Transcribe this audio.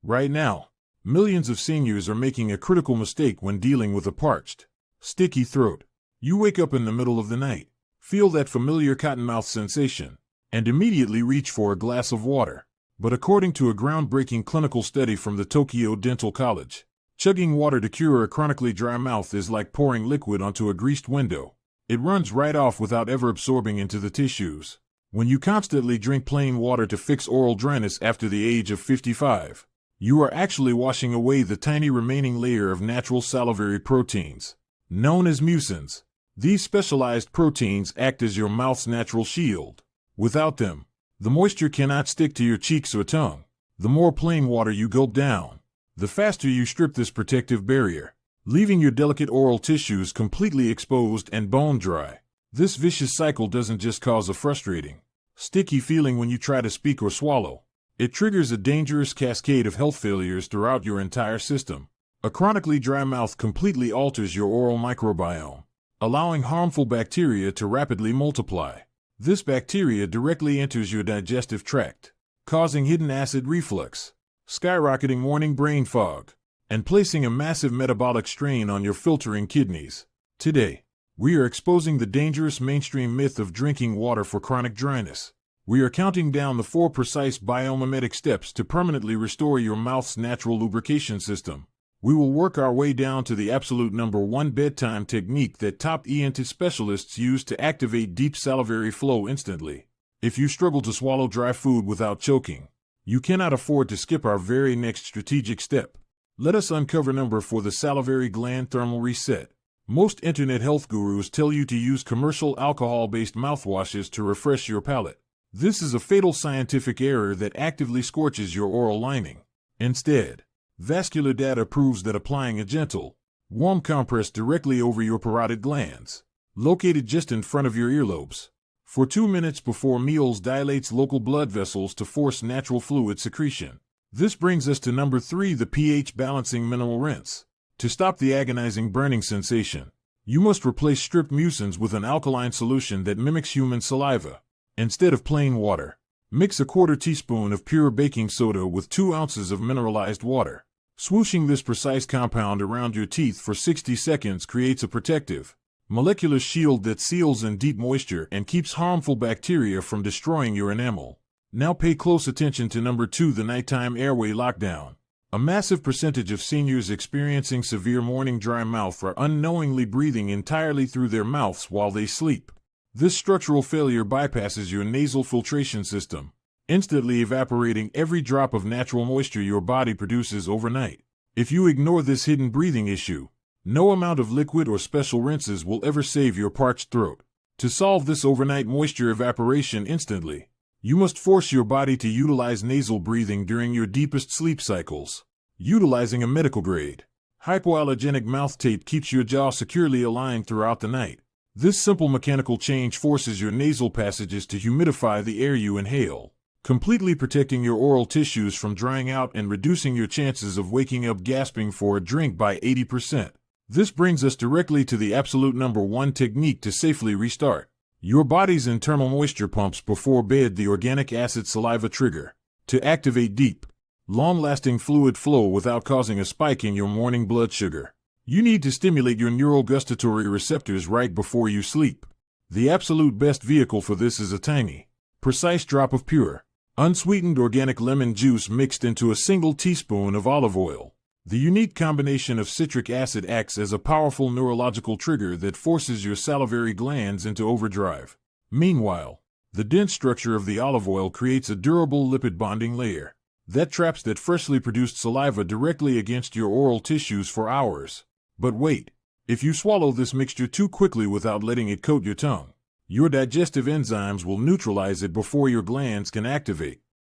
Right now, millions of seniors are making a critical mistake when dealing with a parched, sticky throat. You wake up in the middle of the night, feel that familiar cottonmouth sensation, and immediately reach for a glass of water. But according to a groundbreaking clinical study from the Tokyo Dental College, chugging water to cure a chronically dry mouth is like pouring liquid onto a greased window. It runs right off without ever absorbing into the tissues. When you constantly drink plain water to fix oral dryness after the age of 55, you are actually washing away the tiny remaining layer of natural salivary proteins, known as mucins. These specialized proteins act as your mouth's natural shield. Without them, the moisture cannot stick to your cheeks or tongue. The more plain water you gulp down, the faster you strip this protective barrier, leaving your delicate oral tissues completely exposed and bone dry. This vicious cycle doesn't just cause a frustrating, sticky feeling when you try to speak or swallow. It triggers a dangerous cascade of health failures throughout your entire system. A chronically dry mouth completely alters your oral microbiome, allowing harmful bacteria to rapidly multiply. This bacteria directly enters your digestive tract, causing hidden acid reflux, skyrocketing morning brain fog, and placing a massive metabolic strain on your filtering kidneys. Today, we are exposing the dangerous mainstream myth of drinking water for chronic dryness. We are counting down the 4 precise biomimetic steps to permanently restore your mouth's natural lubrication system. We will work our way down to the absolute #1 bedtime technique that top ENT specialists use to activate deep salivary flow instantly. If you struggle to swallow dry food without choking, you cannot afford to skip our very next strategic step. Let us uncover number 4, the salivary gland thermal reset. Most internet health gurus tell you to use commercial alcohol-based mouthwashes to refresh your palate. This is a fatal scientific error that actively scorches your oral lining. Instead, vascular data proves that applying a gentle, warm compress directly over your parotid glands, located just in front of your earlobes, for 2 minutes before meals dilates local blood vessels to force natural fluid secretion. This brings us to number 3, the pH balancing minimal rinse. To stop the agonizing burning sensation, you must replace stripped mucins with an alkaline solution that mimics human saliva. Instead of plain water, mix a 1/4 teaspoon of pure baking soda with 2 ounces of mineralized water. Swooshing this precise compound around your teeth for 60 seconds creates a protective, molecular shield that seals in deep moisture and keeps harmful bacteria from destroying your enamel. Now pay close attention to number 2, the nighttime airway lockdown. A massive percentage of seniors experiencing severe morning dry mouth are unknowingly breathing entirely through their mouths while they sleep. This structural failure bypasses your nasal filtration system, instantly evaporating every drop of natural moisture your body produces overnight. If you ignore this hidden breathing issue, no amount of liquid or special rinses will ever save your parched throat. To solve this overnight moisture evaporation instantly, you must force your body to utilize nasal breathing during your deepest sleep cycles. Utilizing a medical-grade, hypoallergenic mouth tape keeps your jaw securely aligned throughout the night. This simple mechanical change forces your nasal passages to humidify the air you inhale, completely protecting your oral tissues from drying out and reducing your chances of waking up gasping for a drink by 80%. This brings us directly to the absolute #1 technique to safely restart your body's internal moisture pumps before bed, the organic acid saliva trigger. To activate deep, long-lasting fluid flow without causing a spike in your morning blood sugar, you need to stimulate your neural gustatory receptors right before you sleep. The absolute best vehicle for this is a tiny, precise drop of pure, unsweetened organic lemon juice mixed into a single teaspoon of olive oil. The unique combination of citric acid acts as a powerful neurological trigger that forces your salivary glands into overdrive. Meanwhile, the dense structure of the olive oil creates a durable lipid bonding layer that traps that freshly produced saliva directly against your oral tissues for hours. But wait, if you swallow this mixture too quickly without letting it coat your tongue, your digestive enzymes will neutralize it before your glands can activate.